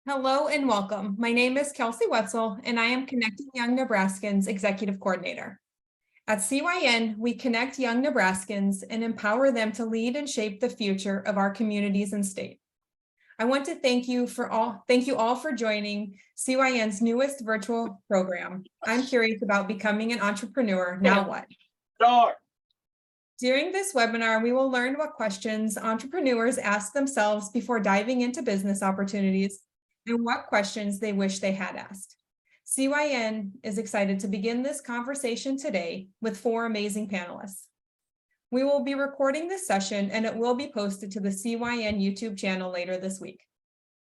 Hello and welcome. My name is Kelsey Wetzel, and I am Connecting Young Nebraskans Executive Coordinator. At CYN, we connect young Nebraskans and empower them to lead and shape the future of our communities and state. I want to thank you all for joining CYN's newest virtual program. I'm curious about becoming an entrepreneur. Now what? Start. During this webinar, we will learn what questions entrepreneurs ask themselves before diving into business opportunities and what questions they wish they had asked. CYN is excited to begin this conversation today with 4 amazing panelists. We will be recording this session and it will be posted to the CYN YouTube channel later this week.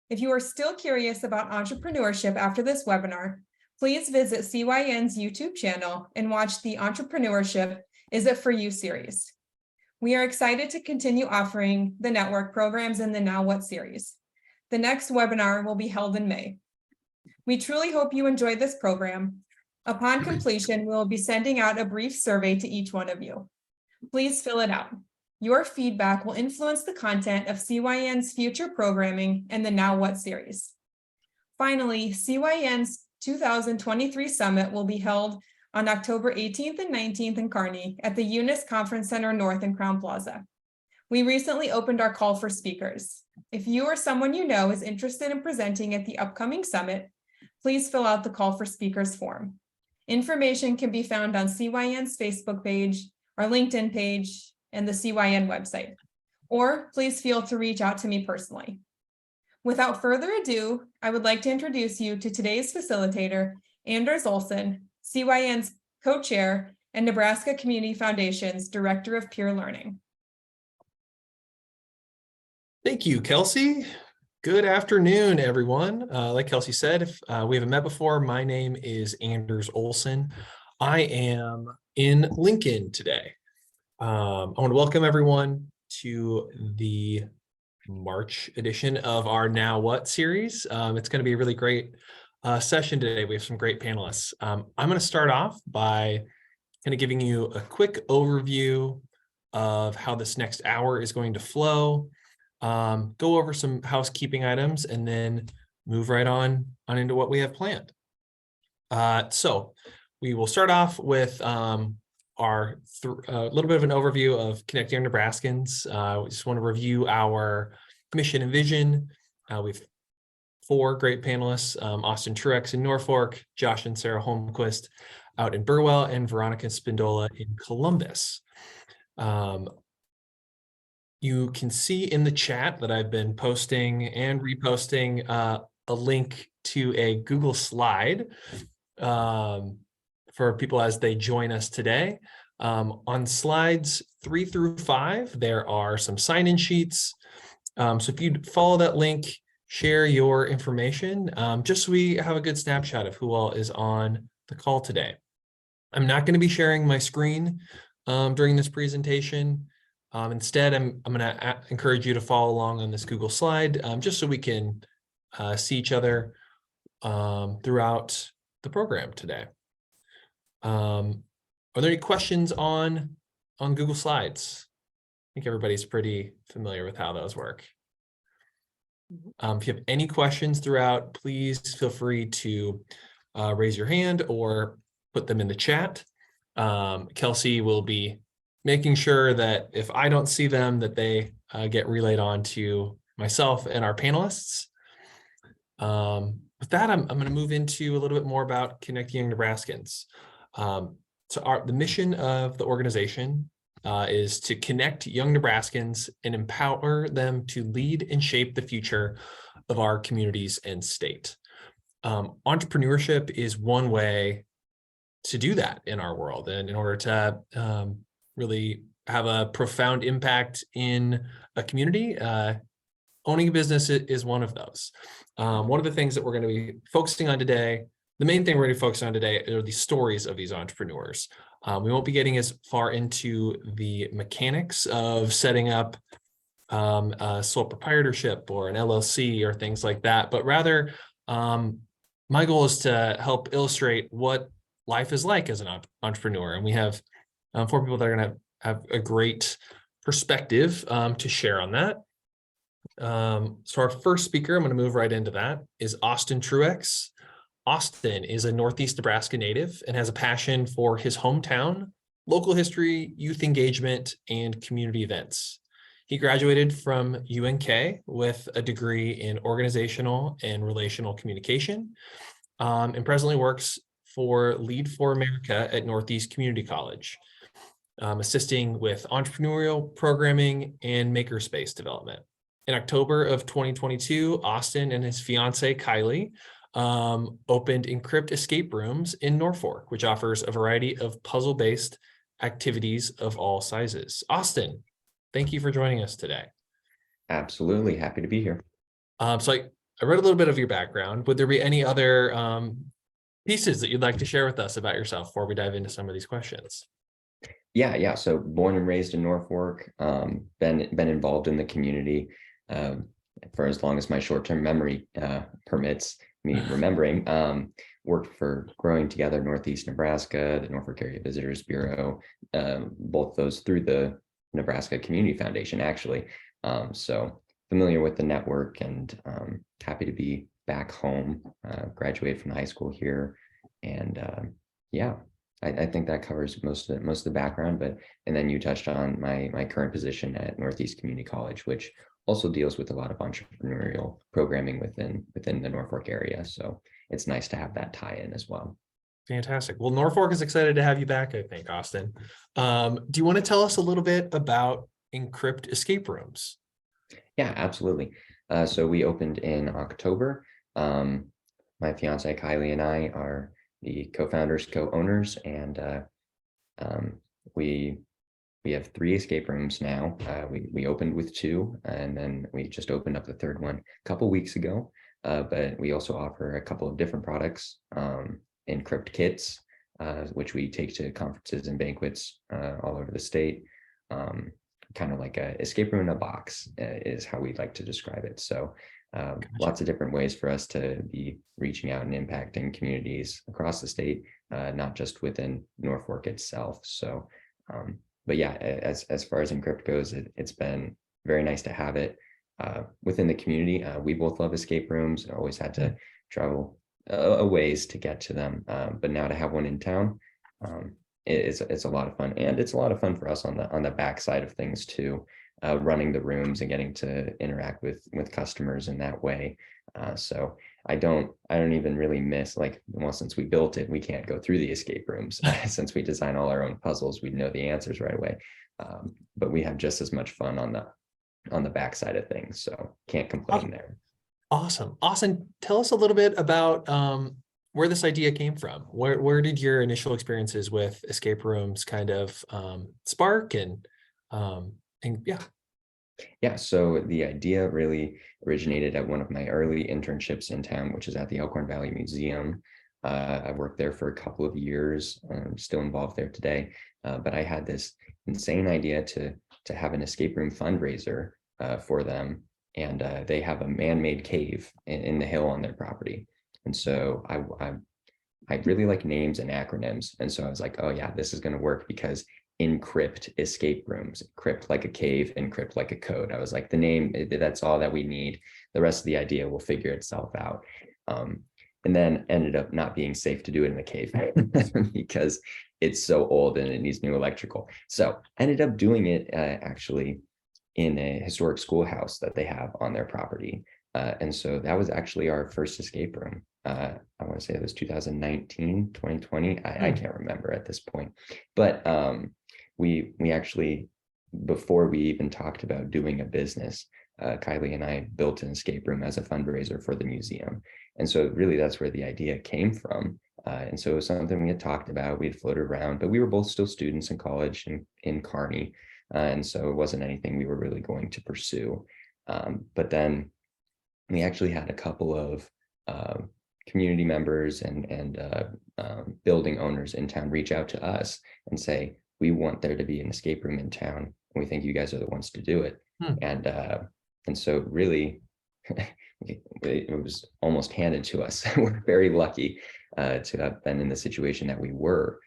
If you are still curious about entrepreneurship after this webinar, please visit CYN's YouTube channel and watch the Entrepreneurship Is It For You series. We are excited to continue offering the network programs in the Now What series. The next webinar will be held in May. We truly hope you enjoyed this program. Upon completion, we will be sending out a brief survey to each one of you. Please fill it out. Your feedback will influence the content of CYN's future programming and the Now What series. Finally, CYN's 2023 Summit will be held on October 18th and 19th in Kearney at the Eunice Conference Center North in Crowne Plaza. We recently opened our call for speakers. If you or someone you know is interested in presenting at the upcoming summit, please fill out the call for speakers form. Information can be found on CYN's Facebook page, our LinkedIn page, and the CYN website. Or please feel to reach out to me personally. Without further ado, I would like to introduce you to today's facilitator, Anders Olson, CYN's co-chair and Nebraska Community Foundation's Director of Peer Learning. Thank you, Kelsey. Good afternoon, everyone. Like Kelsey said, if we haven't met before, my name is Anders Olson. I am in Lincoln today. I want to welcome everyone to the March edition of our Now What series. It's going to be a really great session today. We have some great panelists. I'm going to start off by kind of giving you a quick overview of how this next hour is going to flow. Go over some housekeeping items and then move right on into what we have planned. So we will start off with a little bit of an overview of Connecting Young Nebraskans. We just want to review our mission and vision. We have 4 great panelists, Austin Truex in Norfolk, Josh and Sarah Holmquist out in Burwell, and Veronica Spindola in Columbus. You can see in the chat that I've been posting and reposting a link to a Google slide for people as they join us today. On slides 3 through 5, there are some sign-in sheets. So if you follow that link, share your information, just so we have a good snapshot of who all is on the call today. I'm not going to be sharing my screen during this presentation. Instead, I'm going to encourage you to follow along on this Google slide, just so we can see each other throughout the program today. Are there any questions on Google Slides? I think everybody's pretty familiar with how those work. If you have any questions throughout, please feel free to raise your hand or put them in the chat. Kelsey will be making sure that if I don't see them, that they get relayed on to myself and our panelists. With that, I'm going to move into a little bit more about Connecting Young Nebraskans. So the mission of the organization is to connect young Nebraskans and empower them to lead and shape the future of our communities and state. Entrepreneurship is one way to do that in our world, and in order to really have a profound impact in a community, owning a business is one of those. One of the things that we're going to be focusing on today, the main thing we're going to be focusing on today, are the stories of these entrepreneurs. We won't be getting as far into the mechanics of setting up a sole proprietorship or an LLC or things like that, but rather my goal is to help illustrate what life is like as an entrepreneur. And we have 4 people that are going to have a great perspective to share on that. So our first speaker, I'm going to move right into that, is Austin Truex. Austin is a Northeast Nebraska native and has a passion for his hometown, local history, youth engagement, and community events. He graduated from UNK with a degree in organizational and relational communication, and presently works for Lead for America at Northeast Community College, assisting with entrepreneurial programming and makerspace development. In October of 2022, Austin and his fiancee, Kylie, opened Encrypt Escape Rooms in Norfolk, which offers a variety of puzzle-based activities of all sizes. Austin, thank you for joining us today. Absolutely. Happy to be here. So I read a little bit of your background. Would there be any other pieces that you'd like to share with us about yourself before we dive into some of these questions? Yeah. So born and raised in Norfolk, been involved in the community for as long as my short-term memory permits me remembering. Worked for Growing Together Northeast Nebraska, the Norfolk Area Visitors Bureau, both those through the Nebraska Community Foundation, actually. So familiar with the network and happy to be back home. Graduated from high school here, and yeah. I think that covers most of the background, and then you touched on my current position at Northeast Community College, which also deals with a lot of entrepreneurial programming within the Norfolk area. So it's nice to have that tie in as well. Fantastic. Well, Norfolk is excited to have you back, I think, Austin. Do you want to tell us a little bit about Encrypt Escape Rooms? Yeah, absolutely. So we opened in October. My fiance Kylie and I are the co-founders, co-owners, and we have 3 escape rooms now. We opened with 2, and then we just opened up the 3rd one a couple weeks ago. But we also offer a couple of different products, Encrypt kits, which we take to conferences and banquets all over the state. Kind of like a escape room in a box is how we like to describe it. So Gotcha. Lots of different ways for us to be reaching out and impacting communities across the state, not just within Norfolk itself. So, but yeah, as far as Encrypt goes, it's been very nice to have it within the community. We both love escape rooms and always had to travel a ways to get to them. But now to have one in town, it's a lot of fun, and it's a lot of fun for us on the back side of things too. Running the rooms and getting to interact with customers in that way. So I don't even really miss, like, well, since we built it, we can't go through the escape rooms. Since we design all our own puzzles, we know the answers right away. But we have just as much fun on the back side of things. So can't complain there. Awesome. Austin, tell us a little bit about where this idea came from. Where did your initial experiences with escape rooms kind of spark and yeah. Yeah, so the idea really originated at one of my early internships in town, which is at the Elkhorn Valley Museum. I worked there for a couple of years. I'm still involved there today, but I had this insane idea to have an escape room fundraiser for them, and they have a man-made cave in the hill on their property. And so I really like names and acronyms, and so I was like, oh yeah, this is going to work, because Encrypt Escape Rooms, crypt like a cave, encrypt like a code. I was like, the name, that's all that we need. The rest of the idea will figure itself out. And then ended up not being safe to do it in the cave because it's so old and it needs new electrical. So I ended up doing it actually in a historic schoolhouse that they have on their property. And so that was actually our first escape room. I want to say it was 2019, 2020. I can't remember at this point, but we actually, before we even talked about doing a business, Kylie and I built an escape room as a fundraiser for the museum. And so really that's where the idea came from. And so it was something we had talked about, we had floated around, but we were both still students in college in Kearney. And so it wasn't anything we were really going to pursue. But then we actually had a couple of community members and building owners in town reach out to us and say, we want there to be an escape room in town, and we think you guys are the ones to do it. And so really it was almost handed to us. We're very lucky to have been in the situation that we were.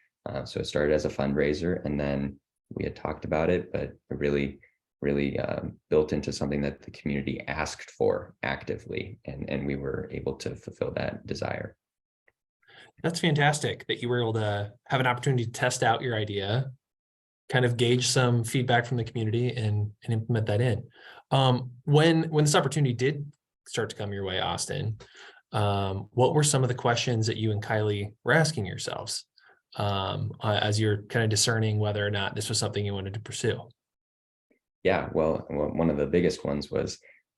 So it started as a fundraiser, and then we had talked about it, but it really really built into something that the community asked for actively, and we were able to fulfill that desire. That's fantastic that you were able to have an opportunity to test out your idea, kind of gauge some feedback from the community and implement that in. When this opportunity did start to come your way, Austin, what were some of the questions that you and Kylie were asking yourselves as you're kind of discerning whether or not this was something you wanted to pursue? Yeah, well, one of the biggest ones was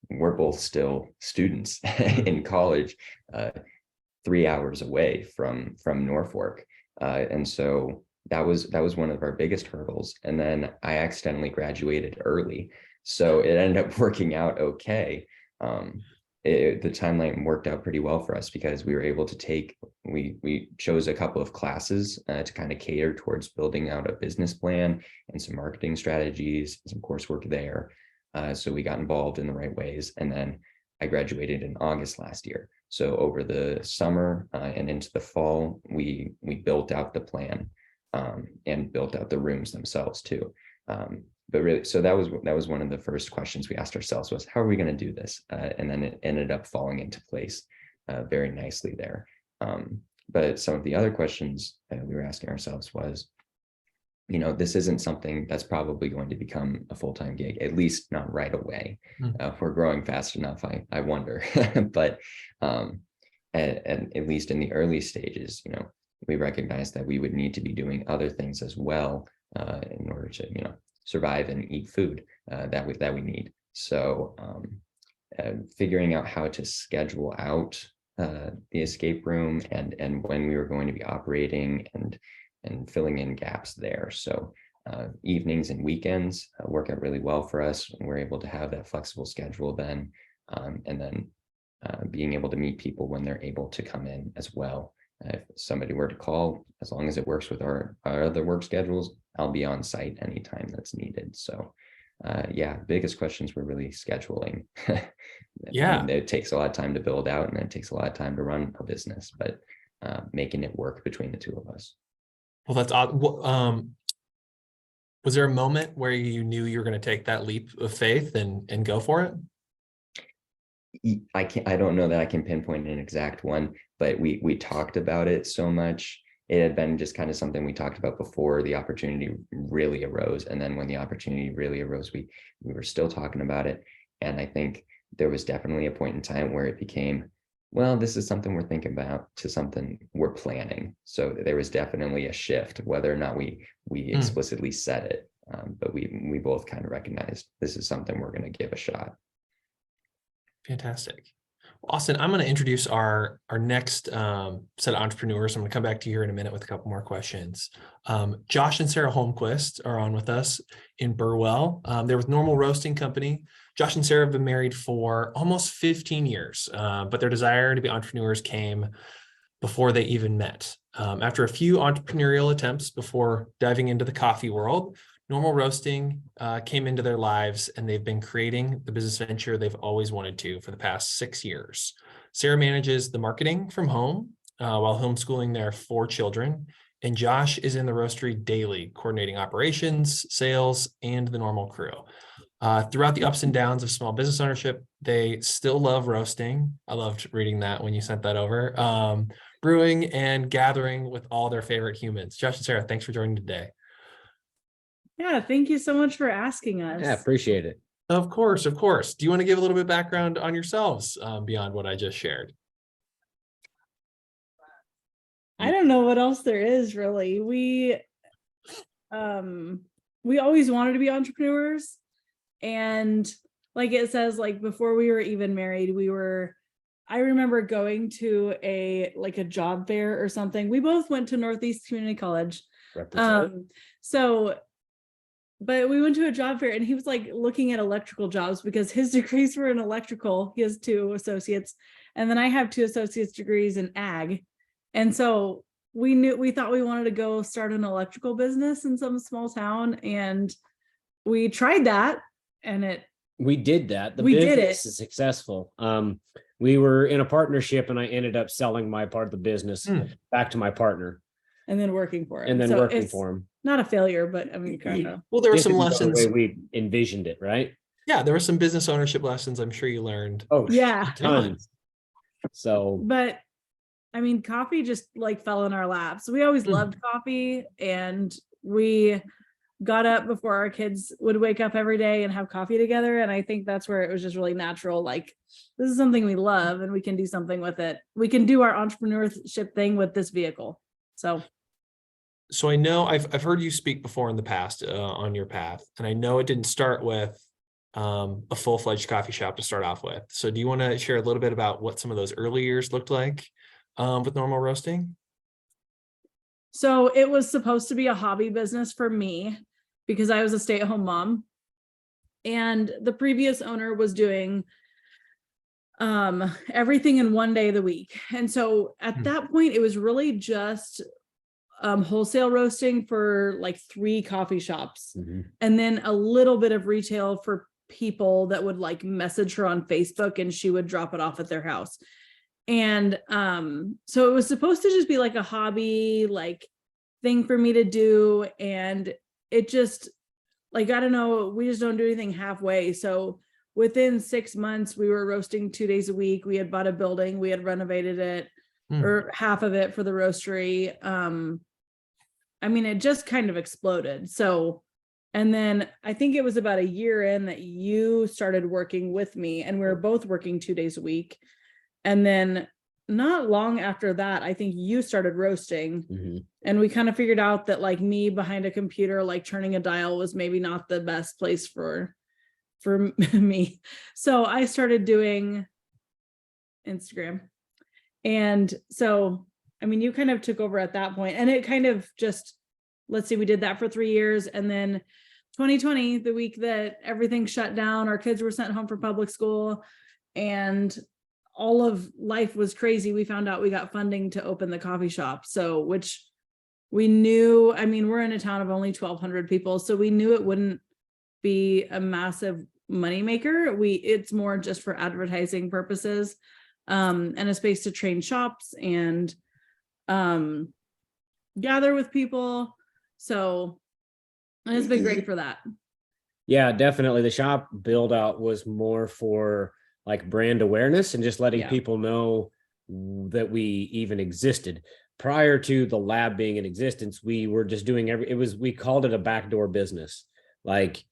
we're both still students in college, 3 hours away from Norfolk, and so that was one of our biggest hurdles. And then I accidentally graduated early, so it ended up working out okay. The timeline worked out pretty well for us because we were able to take, we chose a couple of classes to kind of cater towards building out a business plan and some marketing strategies, some coursework there. So we got involved in the right ways. And then I graduated in August last year. So over the summer and into the fall, we built out the plan and built out the rooms themselves too. But really, so that was one of the first questions we asked ourselves was, how are we going to do this? And then it ended up falling into place very nicely there. But some of the other questions we were asking ourselves was, this isn't something that's probably going to become a full-time gig, at least not right away. We're growing fast enough, I wonder. But and at least in the early stages, we recognized that we would need to be doing other things as well in order to, survive and eat food that we need. So figuring out how to schedule out the escape room and when we were going to be operating and filling in gaps there. So evenings and weekends work out really well for us, and we're able to have that flexible schedule then, and then being able to meet people when they're able to come in as well. If somebody were to call, as long as it works with our other work schedules, I'll be on site anytime that's needed. So yeah, biggest questions were really scheduling. Yeah. It takes a lot of time to build out, and it takes a lot of time to run a business, but making it work between the two of us. Well, that's odd. Was there a moment where you knew you were going to take that leap of faith and go for it? I don't know that I can pinpoint an exact one, but we talked about it so much. It had been just kind of something we talked about before the opportunity really arose. And then when the opportunity really arose, we were still talking about it. And I think there was definitely a point in time where it became, well, this is something we're thinking about to something we're planning. So there was definitely a shift, whether or not we explicitly said it. But we both kind of recognized this is something we're going to give a shot. Fantastic. Well, Austin, I'm going to introduce our next set of entrepreneurs. I'm going to come back to you here in a minute with a couple more questions. Josh and Sarah Holmquist are on with us in Burwell. They're with Normal Roasting Company. Josh and Sarah have been married for almost 15 years, but their desire to be entrepreneurs came before they even met. After a few entrepreneurial attempts before diving into the coffee world, Normal Roasting came into their lives, and they've been creating the business venture they've always wanted to for the past 6 years. Sarah manages the marketing from home while homeschooling their 4 children, and Josh is in the roastery daily, coordinating operations, sales, and the Normal crew. Throughout the ups and downs of small business ownership, they still love roasting. I loved reading that when you sent that over. Brewing and gathering with all their favorite humans. Josh and Sarah, thanks for joining today. Yeah, thank you so much for asking us. Yeah, appreciate it. Of course, of course. Do you want to give a little bit of background on yourselves beyond what I just shared? I don't know what else there is really. We always wanted to be entrepreneurs, and like it says, like before we were even married, I remember going to a job fair or something. We both went to Northeast Community College. But we went to a job fair, and he was like looking at electrical jobs because his degrees were in electrical. He has 2 associates, and then I have 2 associate's degrees in ag. And so we thought we wanted to go start an electrical business in some small town, and we tried that, and we did that. We did it. Business is successful. We were in a partnership, and I ended up selling my part of the business back to my partner. And then working for him. And then working for him. not a failure, but I mean, kind of. Well, there were Just some in the lessons. way we envisioned it, right? Yeah, there were some business ownership lessons I'm sure you learned. Oh, Yeah. tons. So But I mean, coffee just like fell in our laps. We always Mm. loved coffee, and we got up before our kids would wake up every day and have coffee together. And I think that's where it was just really natural. Like, this is something we love and we can do something with it. We can do our entrepreneurship thing with this vehicle. So So I know I've heard you speak before in the past on your path, and I know it didn't start with a full-fledged coffee shop to start off with. So do you want to share a little bit about what some of those early years looked like with Normal Roasting? So it was supposed to be a hobby business for me because I was a stay-at-home mom. And the previous owner was doing everything in one day of the week. And so at that point, it was really just wholesale roasting for like 3 coffee shops, and then a little bit of retail for people that would like message her on Facebook and she would drop it off at their house. And so it was supposed to just be like a hobby, like thing for me to do. And it just like, I don't know, we just don't do anything halfway. So within 6 months, we were roasting 2 days a week. We had bought a building, we had renovated it, or half of it for the roastery. I mean, it just kind of exploded. So, and then I think it was about a year in that you started working with me, and we were both working 2 days a week. And then not long after that, I think you started roasting, and we kind of figured out that like me behind a computer, like turning a dial was maybe not the best place for me. So I started doing Instagram. And so, I mean, you kind of took over at that point, and it kind of just, let's see, we did that for 3 years. And then 2020, the week that everything shut down, our kids were sent home from public school and all of life was crazy. We found out we got funding to open the coffee shop. So, which we knew, I mean, we're in a town of only 1,200 people. So we knew it wouldn't be a massive moneymaker. It's more just for advertising purposes, and a space to train shops and gather with people. So, and it's been great for that. yeah, definitely. The shop build out was more for like brand awareness and just letting Yeah. people know that we even existed. Prior to the lab being in existence, we were just doing we called it a backdoor business. Like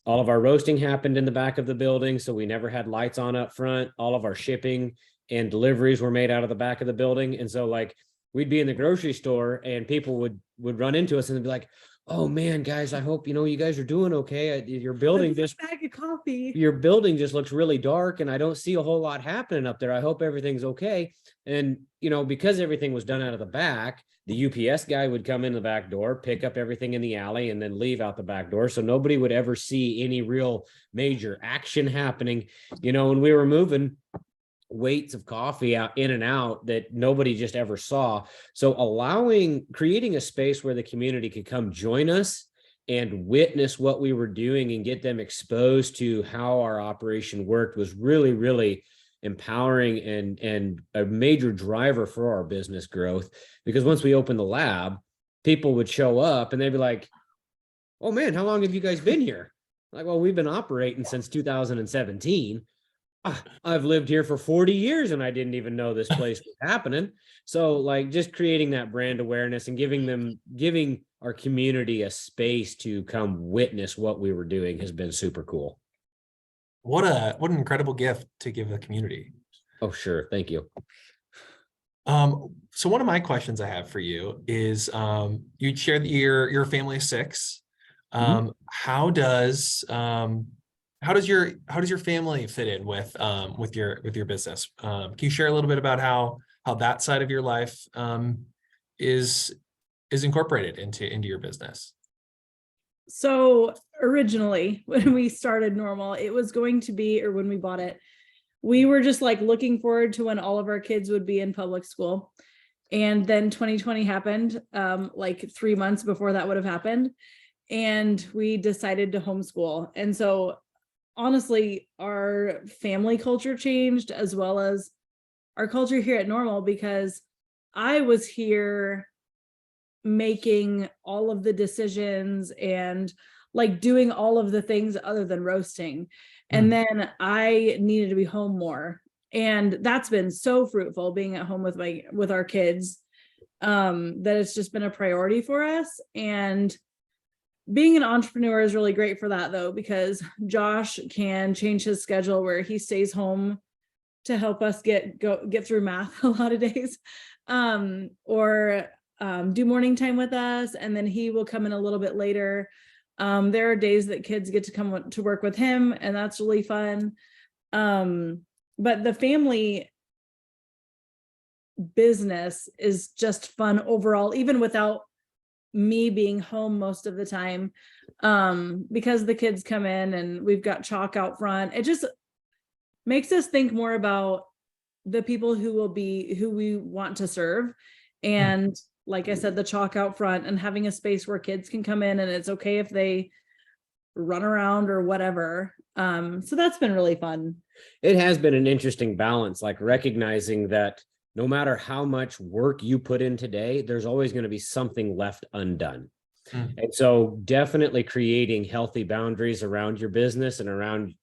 all of our roasting happened in the back of the building, so we never had lights on up front. All of our shipping and deliveries were made out of the back of the building. And so like we'd be in the grocery store and people would run into us and be like, oh man, guys, I hope you guys are doing okay. Your building just bag of coffee. your building just looks really dark and I don't see a whole lot happening up there. I hope everything's okay. And, because everything was done out of the back, the UPS guy would come in the back door, pick up everything in the alley and then leave out the back door. So nobody would ever see any real major action happening, when we were moving weights of coffee out in and out that nobody just ever saw. So creating a space where the community could come join us and witness what we were doing and get them exposed to how our operation worked was really, really empowering and a major driver for our business growth. Because once we opened the lab, people would show up and they'd be like, oh man, how long have you guys been here? Like, well, we've been operating since 2017. I've lived here for 40 years and I didn't even know this place was happening. So like just creating that brand awareness and giving our community a space to come witness what we were doing has been super cool. What an incredible gift to give the community. Oh, sure. Thank you. So one of my questions I have for you is, you shared that you're a family of 6. How does your family fit in with your business? Can you share a little bit about how that side of your life is incorporated into your business? So originally when we started Normal, it was going to be, or when we bought it, we were just like looking forward to when all of our kids would be in public school. And then 2020 happened, like 3 months before that would have happened. And we decided to homeschool. And so honestly, our family culture changed as well as our culture here at Normal, because I was here making all of the decisions and like doing all of the things other than roasting. And then I needed to be home more. And that's been so fruitful being at home with our kids, that it's just been a priority for us. And being an entrepreneur is really great for that though, because Josh can change his schedule where he stays home to help us get through math a lot of days, or do morning time with us, and then he will come in a little bit later. There are days that kids get to come to work with him, and that's really fun. But the family business is just fun overall, even without me being home most of the time, because the kids come in and we've got chalk out front. It just makes us think more about the people who we want to serve. And like I said, the chalk out front and having a space where kids can come in and it's okay if they run around or whatever. So that's been really fun. It has been an interesting balance, like recognizing that no matter how much work you put in today, there's always going to be something left undone. And so definitely creating healthy boundaries around your business and around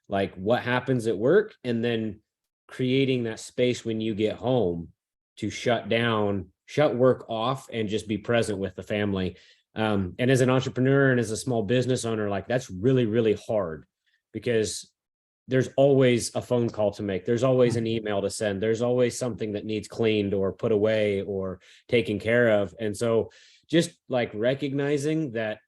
like what happens at work, and then creating that space when you get home to shut work off and just be present with the family. And as an entrepreneur and as a small business owner, like that's really, really hard, because there's always a phone call to make. There's always an email to send. There's always something that needs cleaned or put away or taken care of. And so just like recognizing that,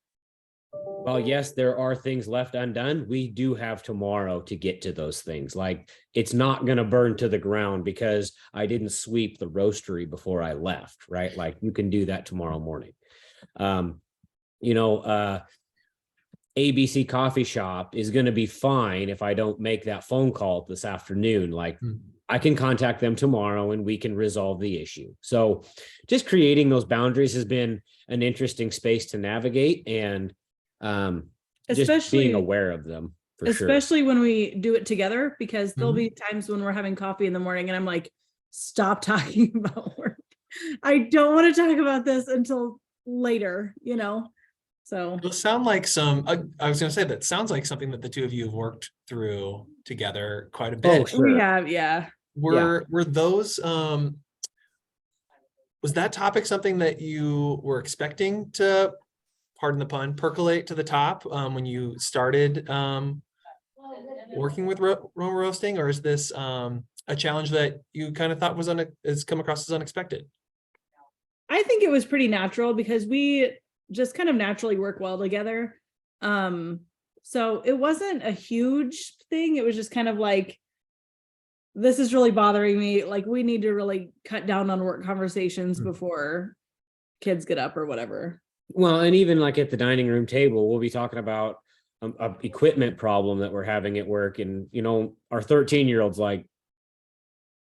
well, yes, there are things left undone. We do have tomorrow to get to those things. Like it's not going to burn to the ground because I didn't sweep the roastery before I left, right? Like you can do that tomorrow morning. ABC Coffee Shop is going to be fine if I don't make that phone call this afternoon. Like I can contact them tomorrow and we can resolve the issue. So just creating those boundaries has been an interesting space to navigate, and just Especially being aware of them for sure. especially when we do it together, because there'll be times when we're having coffee in the morning and I'm like, stop talking about work. I don't want to talk about this until later, so. It'll sound like I was going to say that sounds like something that the two of you have worked through together quite a bit. Oh, sure. We have, yeah. Were those, was that topic something that you were expecting to, pardon the pun, percolate to the top when you started working with Roma Roasting, or is this a challenge that you kind of thought has come across as unexpected? I think it was pretty natural because we just kind of naturally work well together. So it wasn't a huge thing. It was just kind of like, this is really bothering me. Like we need to really cut down on work conversations before kids get up or whatever. Well, and even like at the dining room table, we'll be talking about a equipment problem that we're having at work. And, our 13-year-old's like,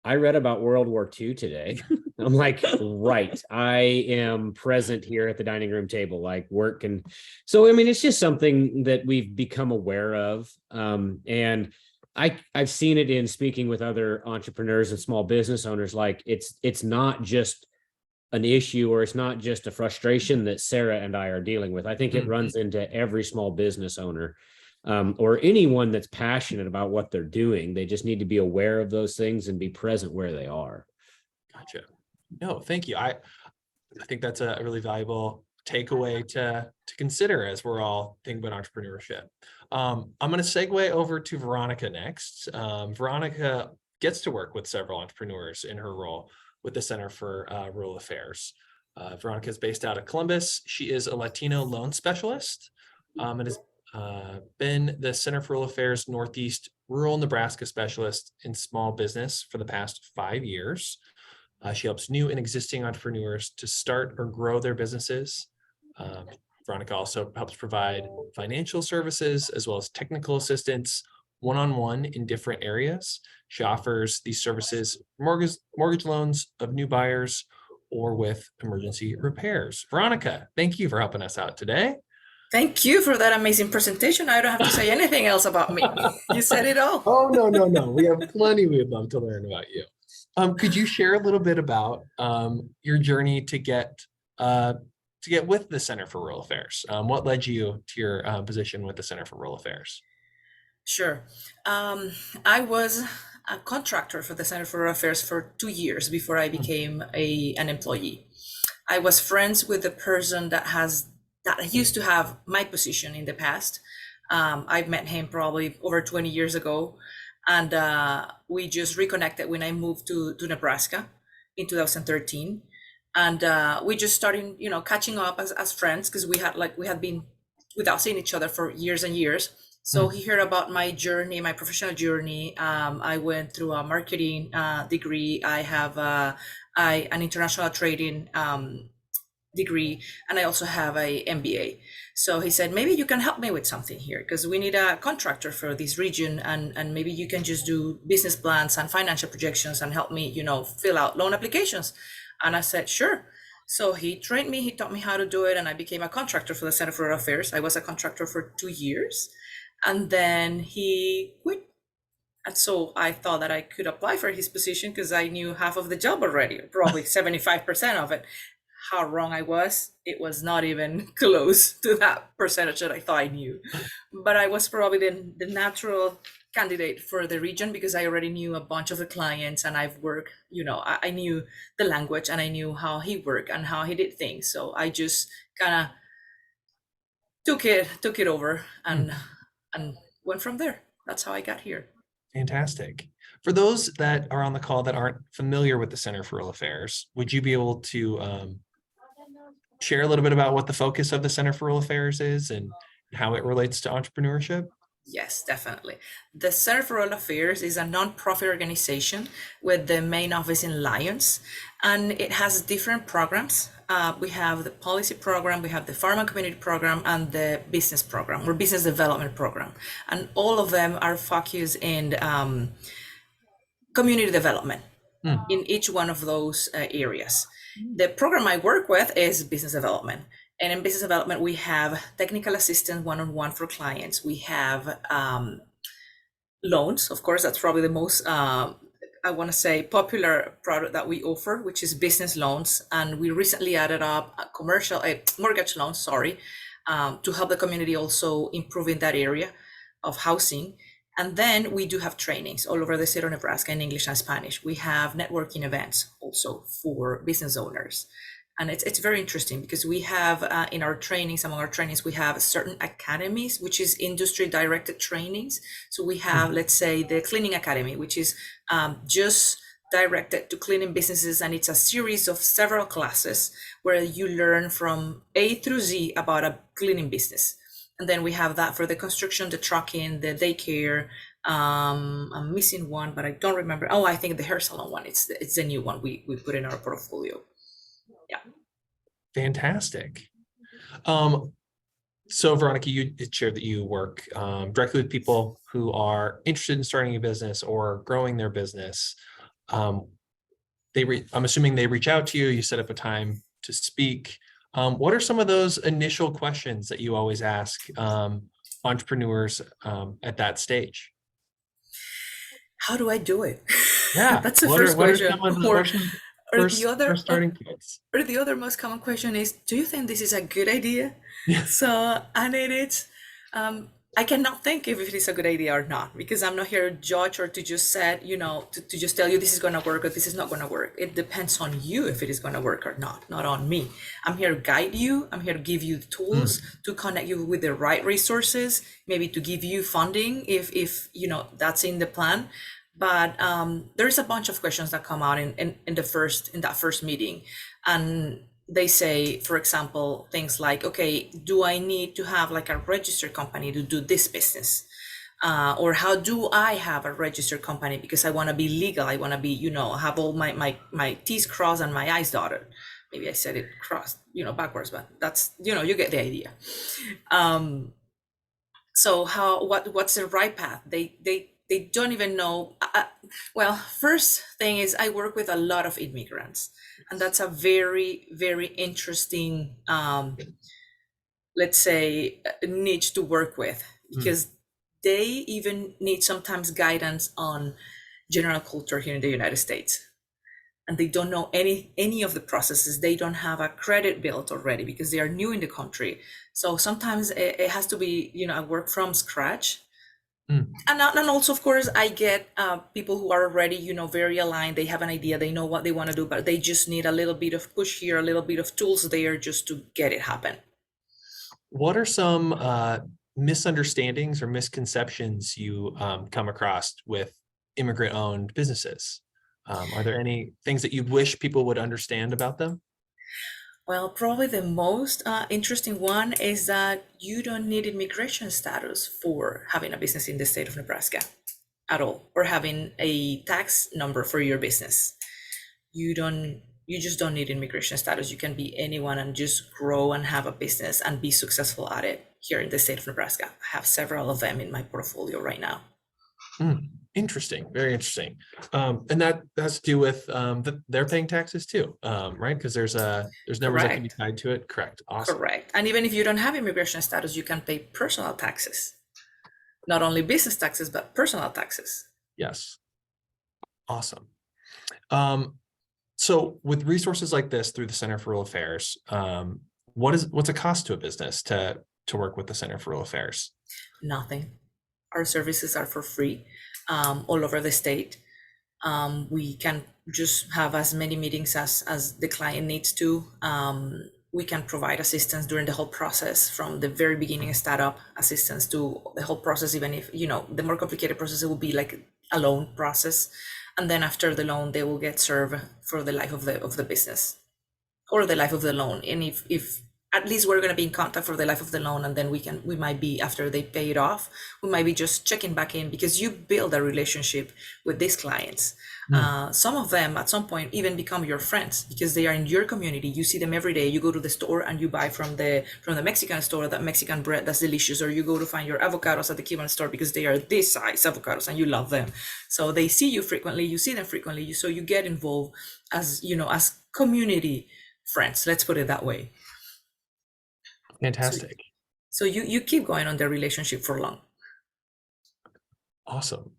I read about World War II today. I'm like, right. I am present here at the dining room table, like work. And so, I mean, it's just something that we've become aware of. And I've seen it in speaking with other entrepreneurs and small business owners. Like it's not just an issue, or it's not just a frustration that Sarah and I are dealing with. I think it runs into every small business owner. Or anyone that's passionate about what they're doing. They just need to be aware of those things and be present where they are. Gotcha. No, thank you. I think that's a really valuable takeaway to consider as we're all thinking about entrepreneurship. I'm going to segue over to Veronica next. Veronica gets to work with several entrepreneurs in her role with the Center for Rural Affairs. Veronica is based out of Columbus. She is a Latino loan specialist and has been the Center for Rural Affairs Northeast Rural Nebraska Specialist in small business for the past 5 years. She helps new and existing entrepreneurs to start or grow their businesses. Veronica also helps provide financial services as well as technical assistance one-on-one in different areas. She offers these services, mortgage loans of new buyers or with emergency repairs. Veronica, thank you for helping us out today. Thank you for that amazing presentation. I don't have to say anything else about me. You said it all. Oh, no. We have plenty we would love to learn about you. Could you share a little bit about your journey to get to get with the Center for Rural Affairs? What led you to your position with the Center for Rural Affairs? Sure. I was a contractor for the Center for Rural Affairs for 2 years before I became an employee. I was friends with the person that used to have my position in the past. I've met him probably over 20 years ago, and we just reconnected when I moved to Nebraska in 2013, and we just started, catching up as friends, because we had been without seeing each other for years and years. So he heard about my journey, my professional journey. I went through a marketing degree. I have an international trading degree, and I also have a MBA. So he said, maybe you can help me with something here, because we need a contractor for this region, and maybe you can just do business plans and financial projections and help me, fill out loan applications. And I said, sure. So he trained me, he taught me how to do it, and I became a contractor for the Center for Rural Affairs. I was a contractor for 2 years, and then he quit. And so I thought that I could apply for his position because I knew half of the job already, probably 75% of it. How wrong I was. It was not even close to that percentage that I thought I knew. But I was probably the natural candidate for the region because I already knew a bunch of the clients, and I've worked, I knew the language, and I knew how he worked and how he did things. So I just kind of took it over and went from there. That's how I got here. Fantastic. For those that are on the call that aren't familiar with the Center for Rural Affairs, would you be able to share a little bit about what the focus of the Center for Rural Affairs is and how it relates to entrepreneurship? Yes, definitely. The Center for Rural Affairs is a nonprofit organization with the main office in Lyons, and it has different programs. We have the policy program, we have the farm and community program, and the business program, or business development program. And all of them are focused in community development in each one of those areas. The program I work with is business development. And in business development, we have technical assistance one-on-one for clients. We have loans. Of course, that's probably the most, popular product that we offer, which is business loans. And we recently added up a mortgage loans, to help the community also improve in that area of housing. And then we do have trainings all over the state of Nebraska in English and Spanish. We have networking events also for business owners. And it's very interesting because we have in our trainings, among our trainings, we have certain academies, which is industry directed trainings. So we have, let's say, the Cleaning Academy, which is just directed to cleaning businesses. And it's a series of several classes where you learn from A through Z about a cleaning business. And then we have that for the construction, the trucking, the daycare. I'm missing one, but I don't remember. Oh, I think the hair salon one. It's the new one we put in our portfolio. Yeah. Fantastic. So Veronica, you shared that you work directly with people who are interested in starting a business or growing their business. I'm assuming they reach out to you, you set up a time to speak. What are some of those initial questions that you always ask entrepreneurs at that stage? How do I do it? Yeah, That's the first question. Or the other most common question is, do you think this is a good idea? Yeah. So, and I cannot think if it is a good idea or not, because I'm not here to judge or to just say, to just tell you this is going to work or this is not going to work. It depends on you if it is going to work or not on me. I'm here to guide you. I'm here to give you the tools to connect you with the right resources, maybe to give you funding if that's in the plan. But there's a bunch of questions that come out in that first meeting, and they say, for example, things like, okay, do I need to have like a registered company to do this business? Or how do I have a registered company because I want to be legal? I want to be, have all my T's crossed and my I's dotted. Maybe I said it crossed, backwards, but that's, you get the idea. So what's the right path? They don't even know. Well, first thing is I work with a lot of immigrants, and that's a very, very interesting, let's say, niche to work with, because they even need sometimes guidance on general culture here in the United States. and they don't know any of the processes. They don't have a credit built already because they are new in the country. So sometimes it has to be, a work from scratch. Mm. And also, of course, I get people who are already, very aligned. They have an idea, they know what they want to do, but they just need a little bit of push here, a little bit of tools there just to get it happen. What are some misunderstandings or misconceptions you come across with immigrant-owned businesses? Are there any things that you wish people would understand about them? Well, probably the most interesting one is that you don't need immigration status for having a business in the state of Nebraska at all, or having a tax number for your business. You just don't need immigration status. You can be anyone and just grow and have a business and be successful at it here in the state of Nebraska. I have several of them in my portfolio right now. Interesting, very interesting. And that has to do with they're paying taxes too, right? Because there's numbers that can be tied to it. Correct. Awesome. Correct. And even if you don't have immigration status, you can pay personal taxes. Not only business taxes, but personal taxes. Yes. Awesome. So with resources like this through the Center for Rural Affairs, what's a cost to a business to work with the Center for Rural Affairs? Nothing. Our services are for free. All over the state. We can just have as many meetings as the client needs to. We can provide assistance during the whole process, from the very beginning startup assistance to the whole process, even if, the more complicated process, it will be like a loan process. And then after the loan, they will get served for the life of the business or the life of the loan. And if at least we're going to be in contact for the life of the loan, and then we might be, after they pay it off, we might be just checking back in, because you build a relationship with these clients. Some of them at some point even become your friends because they are in your community. You see them every day. You go to the store and you buy from the Mexican store that Mexican bread that's delicious, or you go to find your avocados at the Cuban store because they are this size avocados and you love them. So they see you frequently, you see them frequently, so you get involved as as community friends, let's put it that way. Fantastic. So you keep going on the relationship for long. Awesome.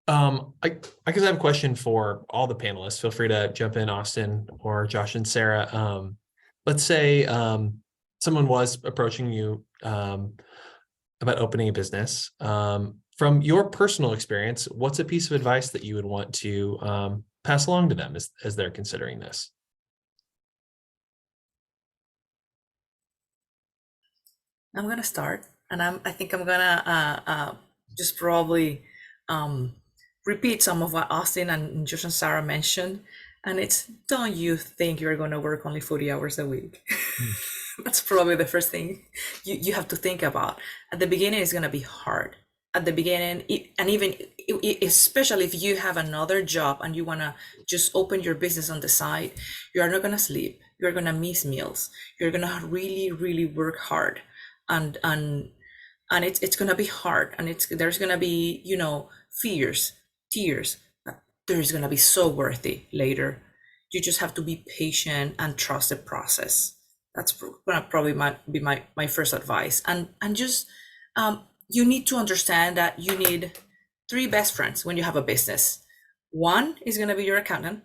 I guess I have a question for all the panelists. Feel free to jump in, Austin or Josh and Sarah. Let's say someone was approaching you about opening a business. From your personal experience, what's a piece of advice that you would want to pass along to them as they're considering this? I'm gonna start, and I think I'm gonna just probably repeat some of what Austin and Josh and Sarah mentioned. And it's, don't you think you're gonna work only 40 hours a week? That's probably the first thing you have to think about. At the beginning, it's gonna be hard. At the beginning, and even especially if you have another job and you wanna just open your business on the side, you are not gonna sleep. You're gonna miss meals. You're gonna really, really work hard. And it's gonna be hard, and there's gonna be fears, tears, but there's gonna be so worthy later. You just have to be patient and trust the process. That's gonna probably be my first advice. And just you need to understand that you need 3 best friends when you have a business. One is gonna be your accountant.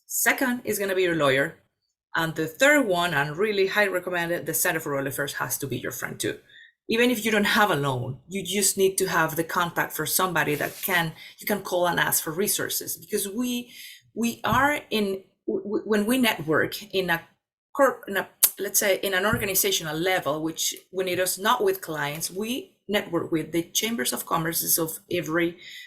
Second is gonna be your lawyer. And the third one, and really highly recommended, the Center for Rural Affairs has to be your friend too. Even if you don't have a loan, you just need to have the contact for somebody that you can call and ask for resources. Because we are when we network in let's say in an organizational level, which when it is not with clients, we network with the chambers of commerce of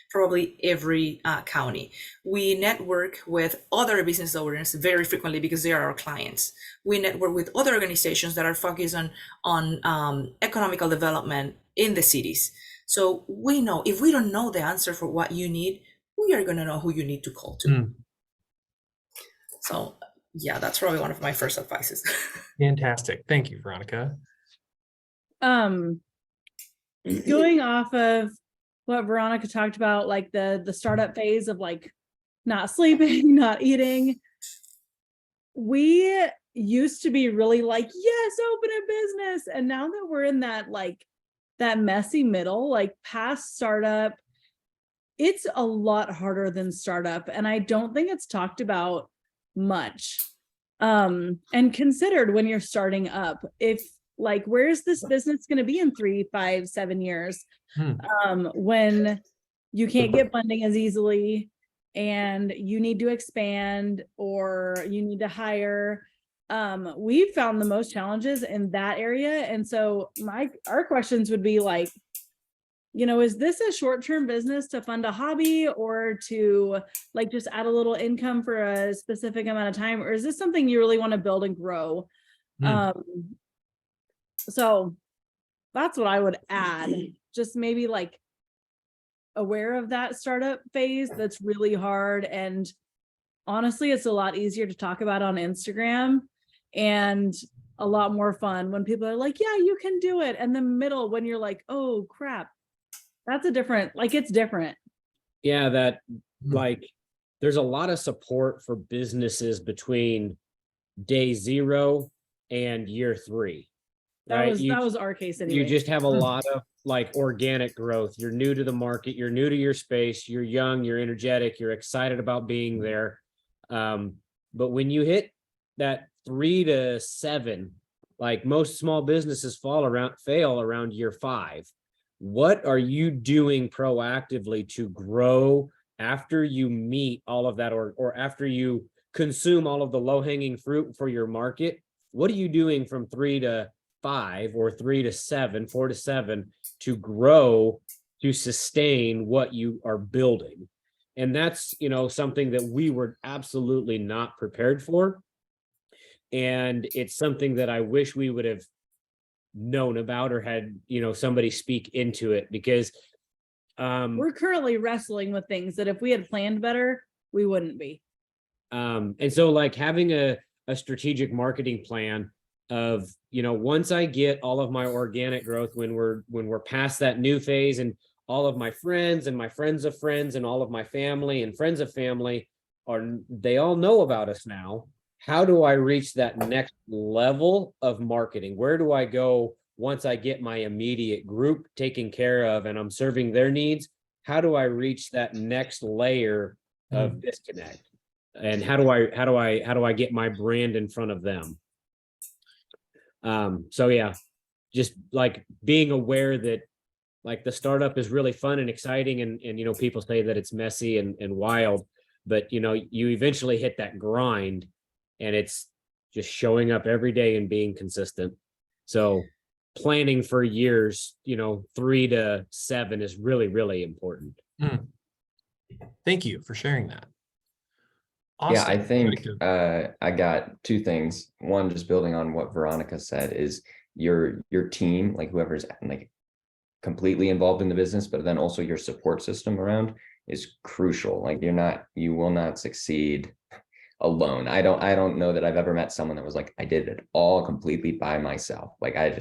probably every county. We network with other business owners very frequently because they are our clients. We network with other organizations that are focused on economical development in the cities. So we know, if we don't know the answer for what you need, we are going to know who you need to call to. So yeah, that's probably one of my first advices. Fantastic. Thank you, Veronica. Going off of what Veronica talked about, like the startup phase of like not sleeping, not eating. We used to be really like, yes, open a business. And now that we're in that messy middle, like past startup, it's a lot harder than startup, and I don't think it's talked about much. And considered when you're starting up, if like, where's this business going to be in 3, 5, 7 years? When you can't get funding as easily and you need to expand or you need to hire. We've found the most challenges in that area. And so our questions would be like, is this a short-term business to fund a hobby or to like just add a little income for a specific amount of time? Or is this something you really want to build and grow? So that's what I would add. Just maybe like aware of that startup phase that's really hard. And honestly, it's a lot easier to talk about on Instagram and a lot more fun when people are like, yeah, you can do it. And the middle, when you're like, oh crap, that's it's different. Yeah, that like there's a lot of support for businesses between day 0 and year 3. That was our case anyway. You just have a lot of like organic growth. You're new to the market, you're new to your space, you're young, you're energetic, you're excited about being there. But when you hit that 3 to 7, like most small businesses fail around year 5. What are you doing proactively to grow after you meet all of that, or after you consume all of the low-hanging fruit for your market? What are you doing from 3 to 5 or 3 to 7, 4 to 7 to grow, to sustain what you are building? And that's, something that we were absolutely not prepared for. And it's something that I wish we would have known about or had, somebody speak into it, because we're currently wrestling with things that if we had planned better, we wouldn't be. And so like having a strategic marketing plan of, once I get all of my organic growth, when we're past that new phase, and all of my friends and my friends of friends and all of my family and friends of family they all know about us now. How do I reach that next level of marketing? Where do I go once I get my immediate group taken care of and I'm serving their needs? How do I reach that next layer of disconnect? And how do I get my brand in front of them? So yeah, just like being aware that like the startup is really fun and exciting, and people say that it's messy and wild, but you eventually hit that grind, and it's just showing up every day and being consistent. So planning for years, 3 to 7 is really, really important. Thank you for sharing that. Yeah, I Austin, think like I got 2 things. One, just building on what Veronica said, is your team, like whoever's like completely involved in the business, but then also your support system around is crucial. Like you will not succeed alone. I don't know that I've ever met someone that was like, I did it all completely by myself. Like I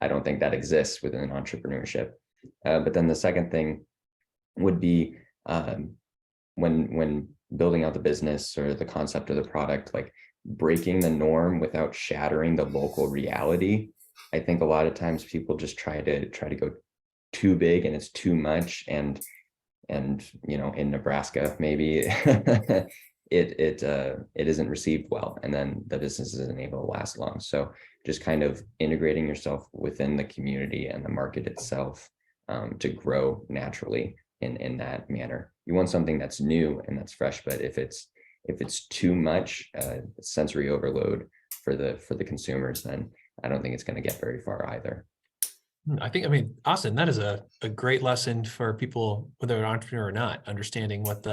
don't think that exists within entrepreneurship. But then the second thing would be when building out the business or the concept of the product, like breaking the norm without shattering the local reality. I think a lot of times people just try to go too big and it's too much, and in Nebraska maybe it isn't received well, and then the business isn't able to last long. So just kind of integrating yourself within the community and the market itself to grow naturally in that manner. You want something that's new and that's fresh, but if it's too much sensory overload for the consumers, then I don't think it's going to get very far either. I Austin, that is a great lesson for people, whether they're an entrepreneur or not, understanding what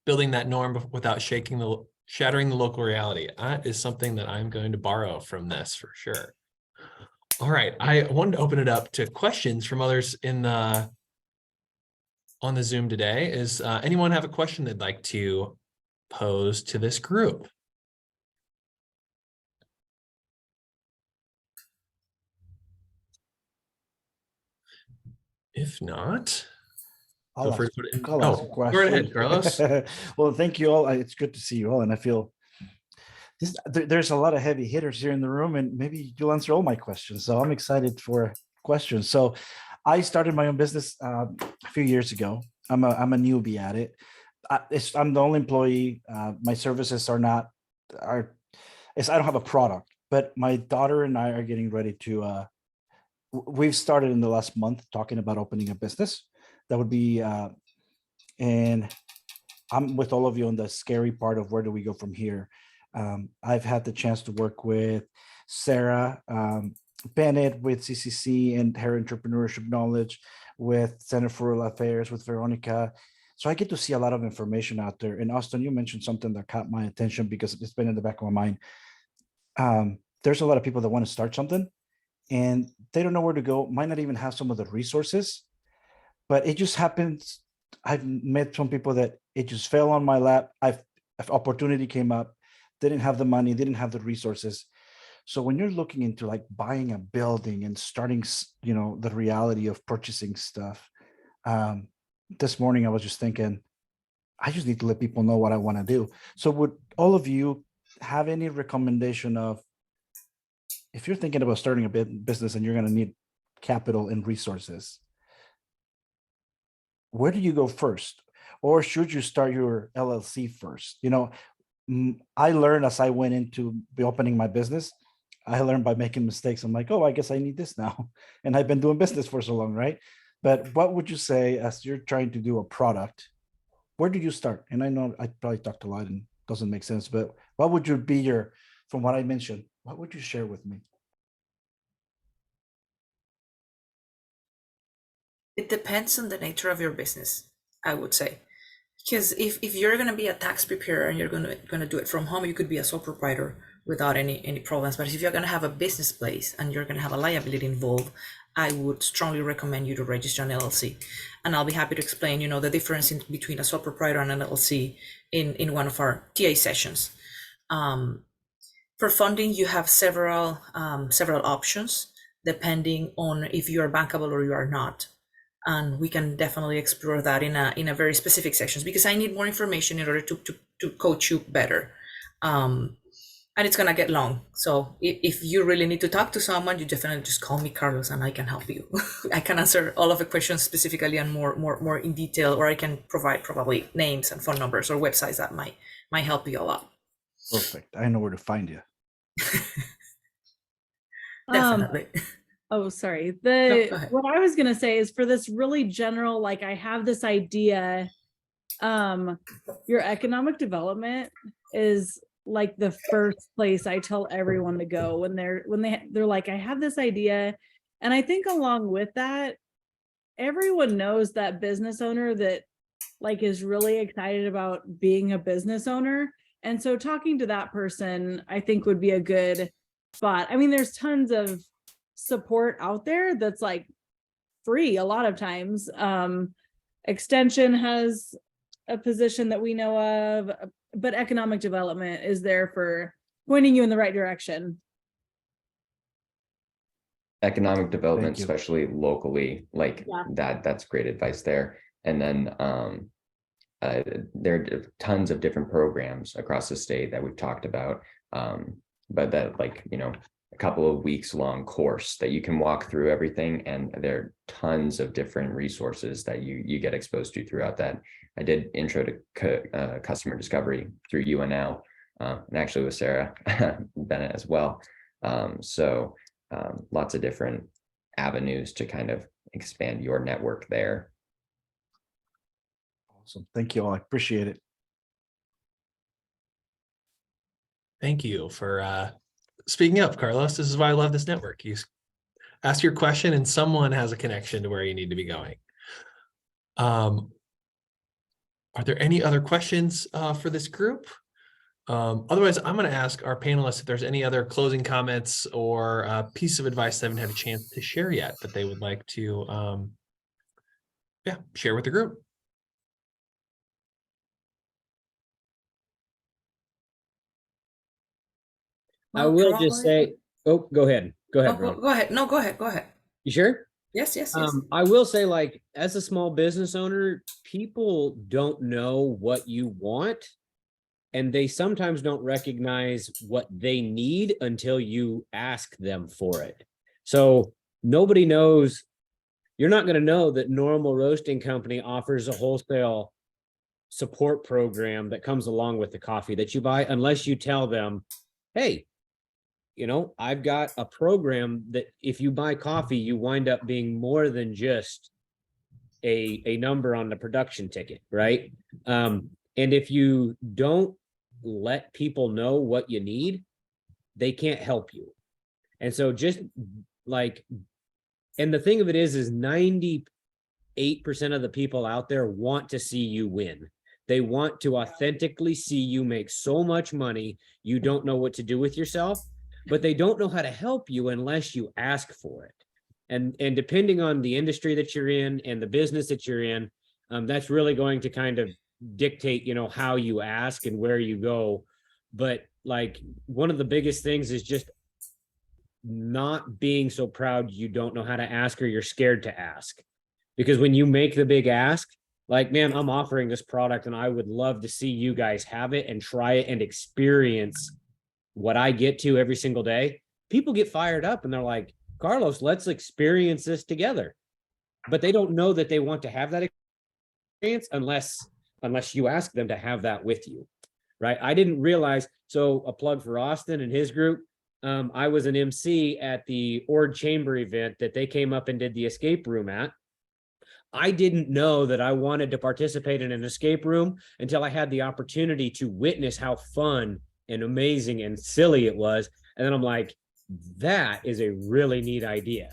building that norm without shattering the local reality. That is something that I'm going to borrow from this for sure. All right, I wanted to open it up to questions from others on the Zoom today. Is anyone have a question they'd like to pose to this group? If not, feel free to put it in. I'll ask a Go right ahead, Carlos. Well, thank you all. It's good to see you all, and I feel there's a lot of heavy hitters here in the room, and maybe you'll answer all my questions. So I'm excited for questions. So I started my own business a few years ago. I'm a newbie at it. I'm the only employee. My services are not are. I don't have a product, but my daughter and I are getting ready to. We've started in the last month talking about opening a business. That would be, and I'm with all of you on the scary part of where do we go from here. I've had the chance to work with Sarah Bennett with CCC and her entrepreneurship knowledge, with Center for Rural Affairs, with Veronica. So I get to see a lot of information out there. And Austin, you mentioned something that caught my attention because it's been in the back of my mind. There's a lot of people that want to start something and they don't know where to go, might not even have some of the resources, but it just happens. I've met some people that it just fell on my lap. If opportunity came up, didn't have the money, didn't have the resources. So when you're looking into like buying a building and starting, the reality of purchasing stuff, this morning I was just thinking, I just need to let people know what I want to do. So would all of you have any recommendation of, if you're thinking about starting a business and you're going to need capital and resources, where do you go first? Or should you start your LLC first? I learned as I went into opening my business, I learned by making mistakes. I'm like, oh, I guess I need this now. And I've been doing business for so long, right? But what would you say as you're trying to do a product? Where do you start? And I know I probably talked a lot and doesn't make sense, but what would you be from what I mentioned, what would you share with me? It depends on the nature of your business, I would say. Because if you're going to be a tax preparer and you're going to do it from home, you could be a sole proprietor without any problems. But if you're going to have a business place and you're going to have a liability involved, I would strongly recommend you to register an LLC. And I'll be happy to explain, the difference between a sole proprietor and an LLC in one of our TA sessions. For funding, you have several options depending on if you are bankable or you are not. And we can definitely explore that in a very specific sections, because I need more information in order to coach you better. And it's gonna get long. So if you really need to talk to someone, you definitely just call me, Carlos, and I can help you. I can answer all of the questions specifically and more in detail, or I can provide probably names and phone numbers or websites that might help you a lot. Perfect. I know where to find you. Definitely. Oh, sorry. go ahead. What I was gonna say is, for this really general, like, I have this idea, your economic development is like the first place I tell everyone to go when they're like, I have this idea. And I think along with that, everyone knows that business owner that like is really excited about being a business owner. And so talking to that person, I think, would be a good spot. I mean, there's tons of support out there that's like free a lot of times. Extension has a position that we know of, but economic development is there for pointing you in the right direction. Economic development, Thank you. especially locally, like Yeah. that's great advice there. And then there are tons of different programs across the state that we've talked about, but that, like, a couple of weeks long course that you can walk through everything, and there are tons of different resources that you get exposed to throughout that. I did intro to customer discovery through UNL, and actually with Sarah Bennett as well. So lots of different avenues to kind of expand your network there. Awesome. Thank you all. I appreciate it. Thank you for speaking up, Carlos. This is why I love this network. You ask your question and someone has a connection to where you need to be going. Are there any other questions for this group? Otherwise, I'm going to ask our panelists if there's any other closing comments or a piece of advice they haven't had a chance to share yet that they would like to share with the group. I will just say, oh, go ahead. Go ahead, No, Ron. go ahead. No, go ahead. Go ahead. You sure? Yes. I will say, like, as a small business owner, people don't know what you want, and they sometimes don't recognize what they need until you ask them for it. So nobody knows you're not going to know that Normal Roasting Company offers a wholesale support program that comes along with the coffee that you buy, unless you tell them, hey, you know, I've got a program that if you buy coffee, you wind up being more than just a number on the production ticket, right? And if you don't let people know what you need, they can't help you. And so just like, and the thing of it is 98% of the people out there want to see you win. They want to authentically see you make so much money, you don't know what to do with yourself, but they don't know how to help you unless you ask for it. And depending on the industry that you're in and the business that you're in, that's really going to kind of dictate, you know, how you ask and where you go. But like one of the biggest things is just not being so proud you don't know how to ask or you're scared to ask. Because when you make the big ask, like, man, I'm offering this product and I would love to see you guys have it and try it and experience what I get to every single day. People get fired up and they're like, Carlos, let's experience this together. But they don't know that they want to have that experience unless you ask them to have that with you, right? I didn't realize, so a plug for Austin and his group. I was an MC at the Ord Chamber event that they came up and did the escape room at. I didn't know that I wanted to participate in an escape room until I had the opportunity to witness how fun and amazing and silly it was. And then I'm like, that is a really neat idea.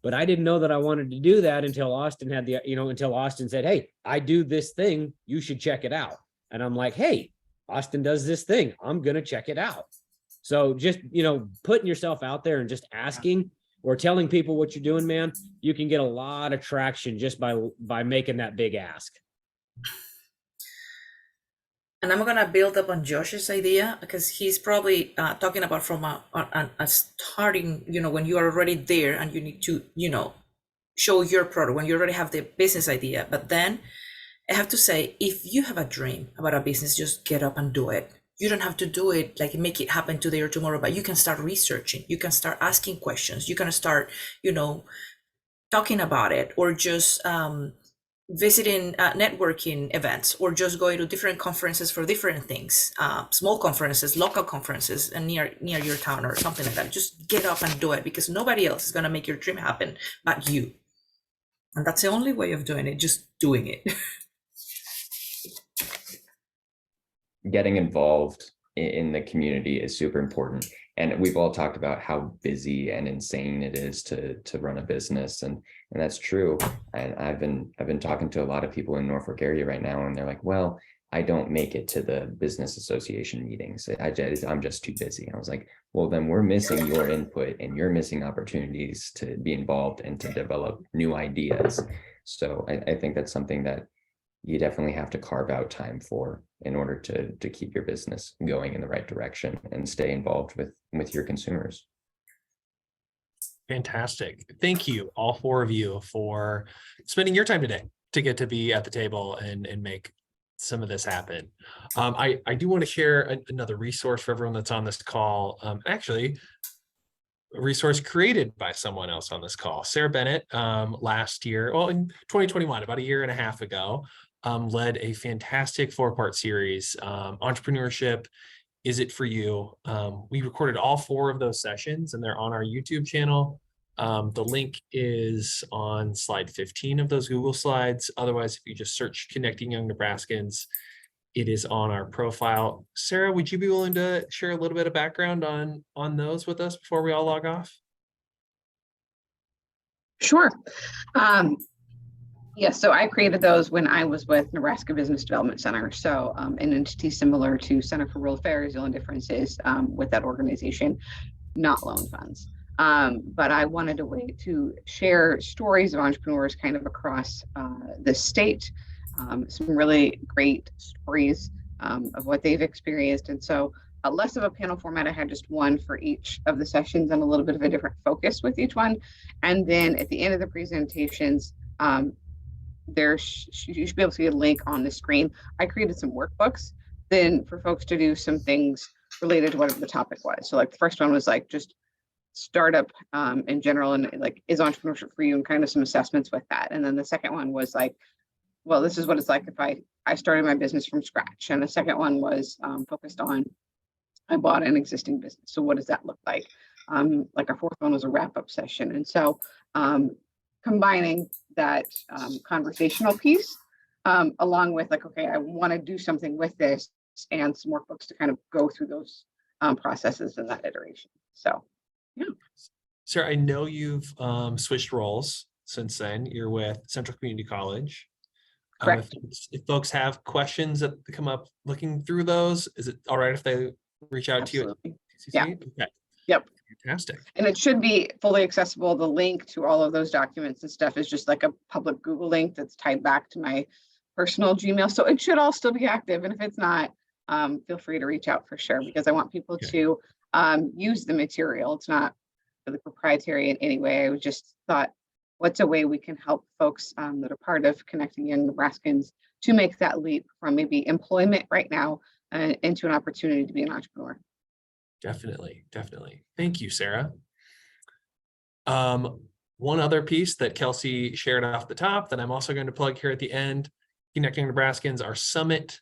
But I didn't know that I wanted to do that until Austin had the, you know, until Austin said, hey, I do this thing, you should check it out. And I'm like, hey, Austin does this thing, I'm going to check it out. So just, you know, putting yourself out there and just asking or telling people what you're doing, man, you can get a lot of traction just by making that big ask. And I'm gonna build up on Josh's idea because he's probably talking about from a starting, you know, when you are already there and you need to, you know, show your product when you already have the business idea. But then I have to say, if you have a dream about a business, just get up and do it. You don't have to do it like make it happen today or tomorrow, but you can start researching. You can start asking questions. You can start, you know, talking about it, or just visiting networking events, or just going to different conferences for different things, small conferences, local conferences, and near your town or something like that. Just get up and do it, because nobody else is going to make your dream happen but you. And that's the only way of doing it, just doing it. Getting involved in the community is super important. And we've all talked about how busy and insane it is to run a business, and that's true. And I've been talking to a lot of people in Norfolk area right now, and they're like, well, I don't make it to the business association meetings. I'm just too busy. I was like, well, then we're missing your input, and you're missing opportunities to be involved and to develop new ideas. So I think that's something that you definitely have to carve out time for in order to keep your business going in the right direction and stay involved with your consumers. Fantastic. Thank you, all four of you, for spending your time today to get to be at the table and make some of this happen. I do want to share another resource for everyone that's on this call. Actually, a resource created by someone else on this call. Sarah Bennett, last year, well, in 2021, about a year and a half ago, led a fantastic 4-part series, Entrepreneurship, Is It For You? We recorded all 4 of those sessions, and they're on our YouTube channel. The link is on slide 15 of those Google Slides. Otherwise, if you just search Connecting Young Nebraskans, it is on our profile. Sarah, would you be willing to share a little bit of background on those with us before we all log off? Sure. Yes, so I created those when I was with Nebraska Business Development Center. So an entity similar to Center for Rural Affairs. The only difference is with that organization, not loan funds. But I wanted a way to share stories of entrepreneurs kind of across the state, some really great stories of what they've experienced. And so less of a panel format. I had just one for each of the sessions and a little bit of a different focus with each one. And then at the end of the presentations, you should be able to see a link on the screen. I created some workbooks then for folks to do some things related to whatever the topic was. So like the first one was like just startup in general, and like, is entrepreneurship for you, and kind of some assessments with that. And then the second one was like, well, this is what it's like if I started my business from scratch. And the second one was focused on, I bought an existing business. So what does that look like? Like our fourth one was a wrap-up session. And so combining that conversational piece along with like, okay, I want to do something with this, and some workbooks to kind of go through those processes and that iteration. So, yeah. Sarah, I know you've switched roles since then. You're with Central Community College. Correct. If folks have questions that come up looking through those, is it all right if they reach out Absolutely. to you? Yeah. Okay. Yep. Fantastic. And it should be fully accessible. The link to all of those documents and stuff is just like a public Google link that's tied back to my personal Gmail. So it should all still be active. And if it's not, feel free to reach out for sure, because I want people Okay. to use the material. It's not really proprietary in any way. I just thought, what's a way we can help folks that are part of Connecting Young Nebraskans to make that leap from maybe employment right now into an opportunity to be an entrepreneur. Definitely. Thank you, Sarah. One other piece that Kelsey shared off the top that I'm also going to plug here at the end, Connecting Nebraskans, our summit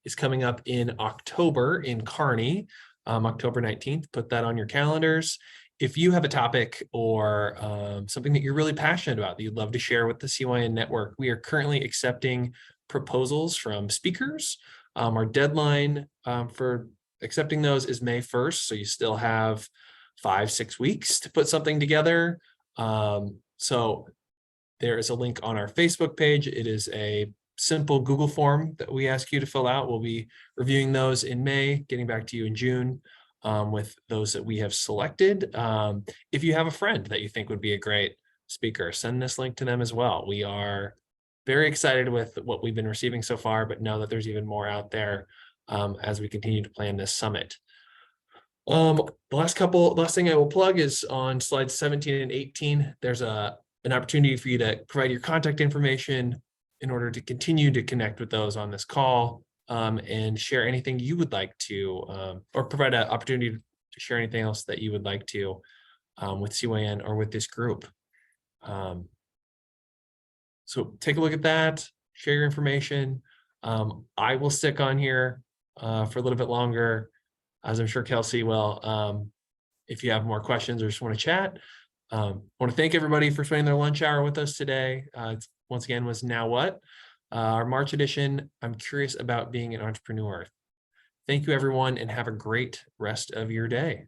is coming up in October in Kearney, October 19th. Put that on your calendars. If you have a topic or something that you're really passionate about that you'd love to share with the CYN network, we are currently accepting proposals from speakers. Our deadline for accepting those is May 1st. So you still have 5-6 weeks to put something together. So there is a link on our Facebook page. It is a simple Google form that we ask you to fill out. We'll be reviewing those in May, getting back to you in June with those that we have selected. If you have a friend that you think would be a great speaker, send this link to them as well. We are very excited with what we've been receiving so far, but know that there's even more out there as we continue to plan this summit. The last thing I will plug is on slides 17 and 18. There's an opportunity for you to provide your contact information in order to continue to connect with those on this call and share anything you would like to, or provide an opportunity to share anything else that you would like to with CYN or with this group. So take a look at that, share your information. I will stick on here for a little bit longer, as I'm sure Kelsey will, if you have more questions or just want to chat. I want to thank everybody for spending their lunch hour with us today. Once again, was Now What? Our March edition, I'm curious about being an entrepreneur. Thank you, everyone, and have a great rest of your day.